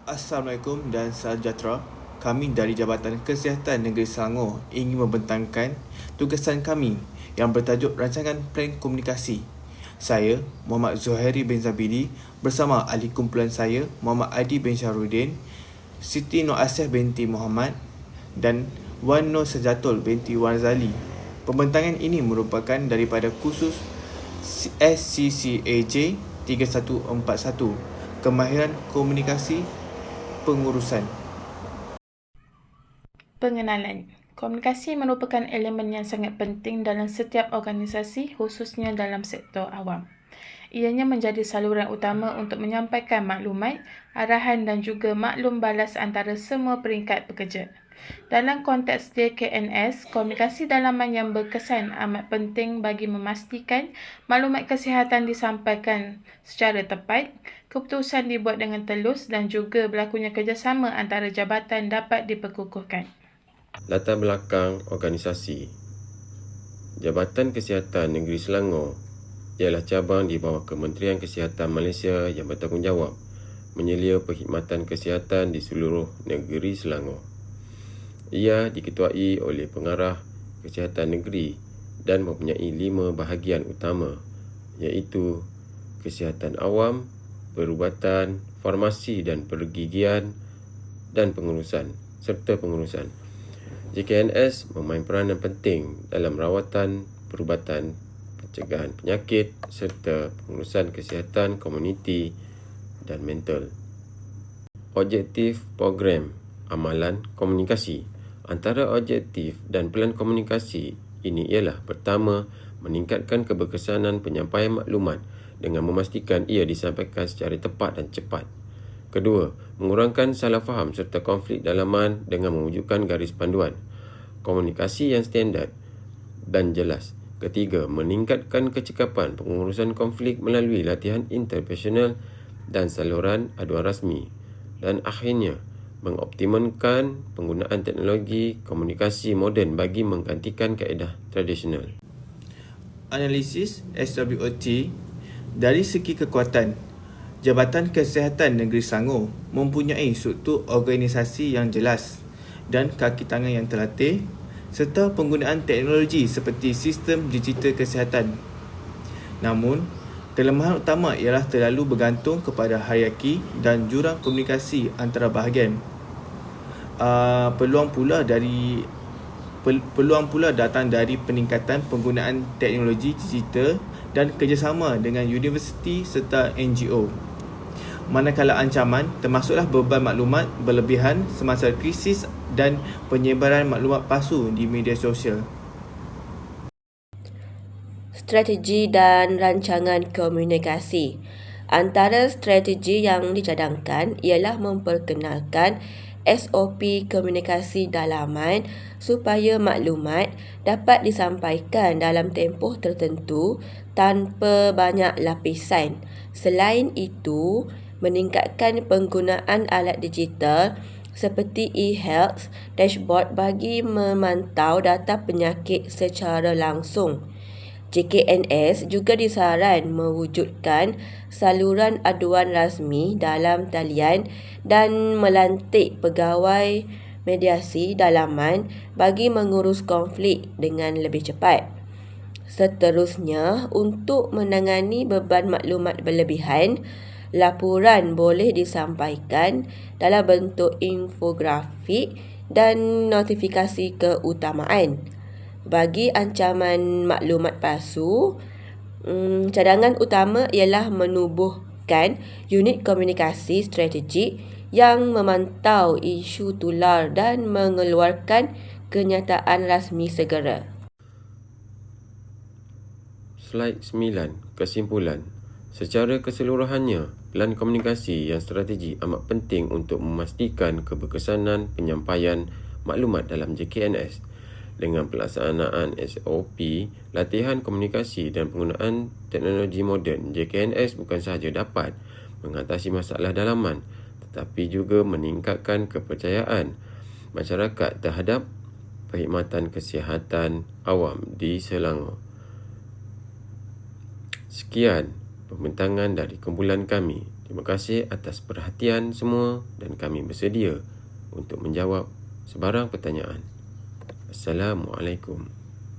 Assalamualaikum dan sejahtera. Kami dari Jabatan Kesihatan Negeri Selangor ingin membentangkan tugasan kami yang bertajuk Rancangan Plan Komunikasi. Saya, Muhammad Zuhairi bin Zabidi, bersama ahli kumpulan saya, Muhammad Adi bin Syarudin, Siti Nur Asyah binti Muhammad dan Wan Nur Sejatul binti Wan Zali. Pembentangan ini merupakan daripada kursus SCCAJ 3141, Kemahiran Komunikasi Pengurusan. Pengenalan. Komunikasi merupakan elemen yang sangat penting dalam setiap organisasi, khususnya dalam sektor awam. Ianya menjadi saluran utama untuk menyampaikan maklumat, arahan dan juga maklum balas antara semua peringkat pekerja. Dalam konteks JKNS, komunikasi dalaman yang berkesan amat penting bagi memastikan maklumat kesihatan disampaikan secara tepat, keputusan dibuat dengan telus dan juga berlakunya kerjasama antara jabatan dapat diperkukuhkan. Latar belakang organisasi. Jabatan Kesihatan Negeri Selangor ialah cabang di bawah Kementerian Kesihatan Malaysia yang bertanggungjawab menyelia perkhidmatan kesihatan di seluruh negeri Selangor. Ia diketuai oleh Pengarah Kesihatan Negeri dan mempunyai 5 bahagian utama, iaitu kesihatan awam, perubatan, farmasi dan pergigian dan pengurusan serta pengurusan. JKNS memain peranan penting dalam rawatan, perubatan, pencegahan penyakit serta pengurusan kesihatan komuniti dan mental. Objektif program amalan komunikasi. Antara objektif dan pelan komunikasi ini ialah: pertama, meningkatkan keberkesanan penyampaian maklumat dengan memastikan ia disampaikan secara tepat dan cepat. Kedua, mengurangkan salah faham serta konflik dalaman dengan mewujudkan garis panduan komunikasi yang standard dan jelas. Ketiga, meningkatkan kecekapan pengurusan konflik melalui latihan interpersonal dan saluran aduan rasmi. Dan akhirnya, mengoptimalkan penggunaan teknologi komunikasi moden bagi menggantikan kaedah tradisional. Analisis SWOT. Dari segi kekuatan, Jabatan Kesihatan Negeri Selangor mempunyai struktur organisasi yang jelas dan kaki tangan yang terlatih serta penggunaan teknologi seperti sistem digital kesihatan. Namun, kelemahan utama ialah terlalu bergantung kepada hierarki dan jurang komunikasi antara bahagian. Peluang pula datang dari peningkatan penggunaan teknologi digital dan kerjasama dengan universiti serta NGO. Manakala ancaman termasuklah beban maklumat berlebihan semasa krisis dan penyebaran maklumat palsu di media sosial. Strategi dan rancangan komunikasi. Antara strategi yang dicadangkan ialah memperkenalkan SOP komunikasi dalaman supaya maklumat dapat disampaikan dalam tempoh tertentu tanpa banyak lapisan. Selain itu, meningkatkan penggunaan alat digital seperti e-health dashboard bagi memantau data penyakit secara langsung. JKNS juga disaran mewujudkan saluran aduan rasmi dalam talian dan melantik pegawai mediasi dalaman bagi mengurus konflik dengan lebih cepat. Seterusnya, untuk menangani beban maklumat berlebihan, laporan boleh disampaikan dalam bentuk infografik dan notifikasi keutamaan. Bagi ancaman maklumat palsu, cadangan utama ialah menubuhkan unit komunikasi strategik yang memantau isu tular dan mengeluarkan kenyataan rasmi segera. Slide 9. Kesimpulan. Secara keseluruhannya, pelan komunikasi yang strategi amat penting untuk memastikan keberkesanan penyampaian maklumat dalam JKNS. Dengan pelaksanaan SOP, latihan komunikasi dan penggunaan teknologi moden, JKNS bukan sahaja dapat mengatasi masalah dalaman tetapi juga meningkatkan kepercayaan masyarakat terhadap perkhidmatan kesihatan awam di Selangor. Sekian pembentangan dari kumpulan kami Terima kasih atas perhatian semua dan kami bersedia untuk menjawab sebarang pertanyaan. Assalamualaikum.